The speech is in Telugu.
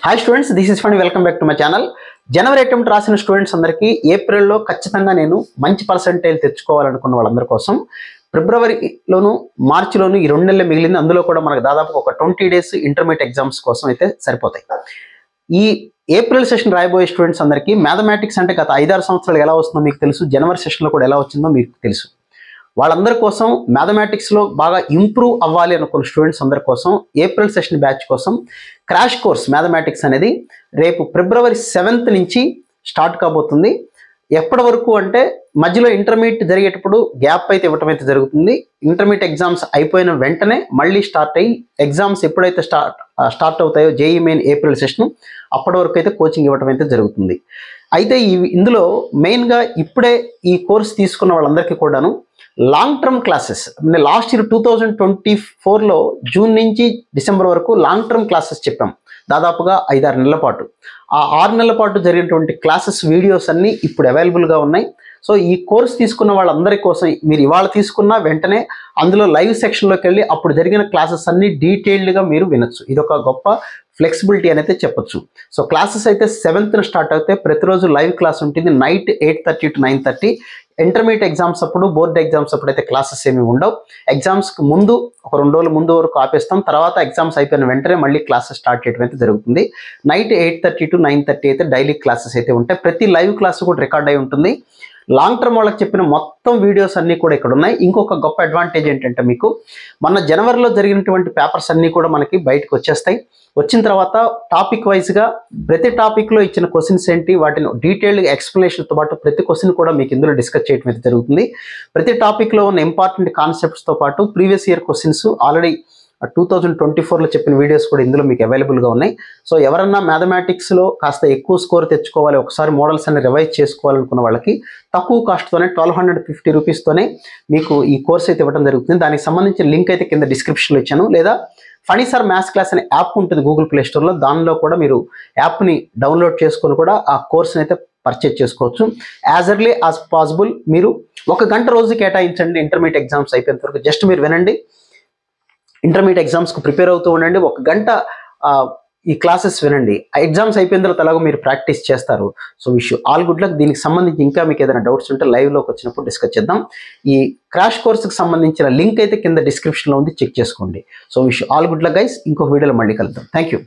Hi students, this is fund. Welcome back to my channel. January attempt రాసిన స్టూడెంట్స్ అందరికీ ఏప్రిల్లో ఖచ్చితంగా నేను మంచి పర్సెంటేజ్ తెచ్చుకోవాలనుకున్న వాళ్ళందరి కోసం ఫిబ్రవరిలోను మార్చిలోను ఈ 2 నెలలు మిగిలింది. అందులో కూడా మనకు దాదాపు ఒక 20 డేస్ ఇంటర్మీడియట్ ఎగ్జామ్స్ కోసం అయితే సరిపోతాయి. ఈ ఏప్రిల్ సెషన్ రాయబోయే స్టూడెంట్స్ అందరికీ మ్యాథమెటిక్స్ అంటే గత 5-6 సంవత్సరాలు ఎలా వస్తుందో మీకు తెలుసు, జనవరి సెషన్లో కూడా ఎలా వచ్చిందో మీకు తెలుసు. వాళ్ళందరి కోసం మ్యాథమెటిక్స్లో బాగా ఇంప్రూవ్ అవ్వాలి అనుకున్న స్టూడెంట్స్ అందరి కోసం ఏప్రిల్ సెషన్ బ్యాచ్ కోసం క్రాష్ కోర్స్ మ్యాథమెటిక్స్ అనేది రేపు ఫిబ్రవరి 7th నుంచి స్టార్ట్ కాబోతుంది. ఎప్పటి వరకు అంటే మధ్యలో ఇంటర్మీడియట్ జరిగేటప్పుడు గ్యాప్ అయితే ఇవ్వటం అయితే జరుగుతుంది. ఇంటర్మీడియట్ ఎగ్జామ్స్ అయిపోయిన వెంటనే మళ్ళీ స్టార్ట్ అయ్యి ఎగ్జామ్స్ ఎప్పుడైతే స్టార్ట్ అవుతాయో జేఈ మెయిన్ ఏప్రిల్ సెషన్ అప్పటి వరకు అయితే కోచింగ్ ఇవ్వటం అయితే జరుగుతుంది. అయితే ఇందులో మెయిన్గా ఇప్పుడే ఈ కోర్స్ తీసుకున్న వాళ్ళందరికీ కూడాను long term classes, last year 2024లో జూన్ నుంచి డిసెంబర్ వరకు లాంగ్ టర్మ్ క్లాసెస్ చెప్పాం. దాదాపుగా 5-6 నెలల పాటు. ఆ 6 నెలల పాటు జరిగినటువంటి క్లాసెస్ వీడియోస్ అన్నీ ఇప్పుడు అవైలబుల్గా ఉన్నాయి. సో ఈ కోర్స్ తీసుకున్న వాళ్ళందరి కోసం మీరు ఇవాళ తీసుకున్న వెంటనే అందులో లైవ్ సెక్షన్లోకి వెళ్ళి అప్పుడు జరిగిన క్లాసెస్ అన్నీ డీటెయిల్డ్గా మీరు వినొచ్చు. ఇదొక గొప్ప ఫ్లెక్సిబిలిటీ అనేది చెప్పొచ్చు. సో క్లాసెస్ అయితే 7th స్టార్ట్ అవుతాయి. ప్రతిరోజు లైవ్ క్లాస్ ఉంటుంది నైట్ 8:30 to 9:30. ఇంటర్మీడియట్ ఎగ్జామ్స్ అప్పుడు, బోర్డ్ ఎగ్జామ్స్ అప్పుడు అయితే క్లాసెస్ ఏమి ఉండవు. ఎగ్జామ్స్కి ముందు ఒక 2 రోజుల ముందు వరకు ఆపేస్తాం. తర్వాత ఎగ్జామ్స్ అయిపోయిన వెంటనే మళ్ళీ క్లాసెస్ స్టార్ట్ చేయడం అయితే జరుగుతుంది. నైట్ 8:30 to 9:30 అయితే డైలీ క్లాసెస్ అయితే ఉంటాయి. ప్రతి లైవ్ క్లాస్ కూడా రికార్డ్ అయి ఉంటుంది. లాంగ్ టర్మ్ వాళ్ళకి చెప్పిన మొత్తం వీడియోస్ అన్నీ కూడా ఇక్కడ ఉన్నాయి. ఇంకొక గొప్ప అడ్వాంటేజ్ ఏంటంటే మీకు మన జనవరిలో జరిగినటువంటి పేపర్స్ అన్నీ కూడా మనకి బయటకు వచ్చేస్తాయి. వచ్చిన తర్వాత టాపిక్ వైజ్గా ప్రతి టాపిక్లో ఇచ్చిన క్వశ్చన్స్ ఏంటి, వాటిని డీటెయిల్డ్గా ఎక్స్ప్లెనేషన్తో పాటు ప్రతి క్వశ్చన్ కూడా మీకు ఇందులో డిస్కస్ చేయడం అయితే జరుగుతుంది. ప్రతి టాపిక్లో ఉన్న ఇంపార్టెంట్ కాన్సెప్ట్స్తో పాటు ప్రీవియస్ ఇయర్ క్వశ్చన్స్ ఆల్రెడీ 2024లో చెప్పిన వీడియోస్ కూడా ఇందులో మీకు అవైలబుల్గా ఉన్నాయి. సో ఎవరన్నా మ్యాథమెటిక్స్లో కాస్త ఎక్కువ స్కోర్ తెచ్చుకోవాలి, ఒకసారి మోడల్స్ అన్ని రివైజ్ చేసుకోవాలనుకున్న వాళ్ళకి తక్కువ కాస్ట్తోనే 1250 రూపీస్తోనే మీకు ఈ కోర్స్ అయితే ఇవ్వడం జరుగుతుంది. దానికి సంబంధించిన లింక్ అయితే కింద డిస్క్రిప్షన్లో ఇచ్చాను. లేదా ఫనీ సార్ మ్యాథ్స్ క్లాస్ అనే యాప్ ఉంటుంది గూగుల్ ప్లే స్టోర్లో, దానిలో కూడా మీరు యాప్ని డౌన్లోడ్ చేసుకొని కూడా ఆ కోర్స్ని అయితే పర్చేజ్ చేసుకోవచ్చు. యాజ్ ఎర్లీ యాజ్ పాసిబుల్ మీరు 1 గంట రోజు కేటాయించండి. ఇంటర్మీడియట్ ఎగ్జామ్స్ అయిపోయేంత వరకు జస్ట్ మీరు వినండి, ఇంటర్మీడియట్ ఎగ్జామ్స్కి ప్రిపేర్ అవుతూ ఉండండి. 1 గంట ఈ క్లాసెస్ వినండి. ఆ ఎగ్జామ్స్ అయిపోయిన తర్వాత అలాగో మీరు ప్రాక్టీస్ చేస్తారు. So wish you all good luck. దీనికి సంబంధించి ఇంకా మీకు ఏదైనా డౌట్స్ ఉంటే లైవ్లోకి వచ్చినప్పుడు డిస్కస్ చేద్దాం. ఈ క్రాష్ కోర్స్కి సంబంధించిన లింక్ అయితే కింద డిస్క్రిప్షన్లో ఉంది, చెక్ చేసుకోండి. So wish you all good luck guys. ఇంకొక వీడియోలో మళ్ళీ కలుద్దాం. Thank you.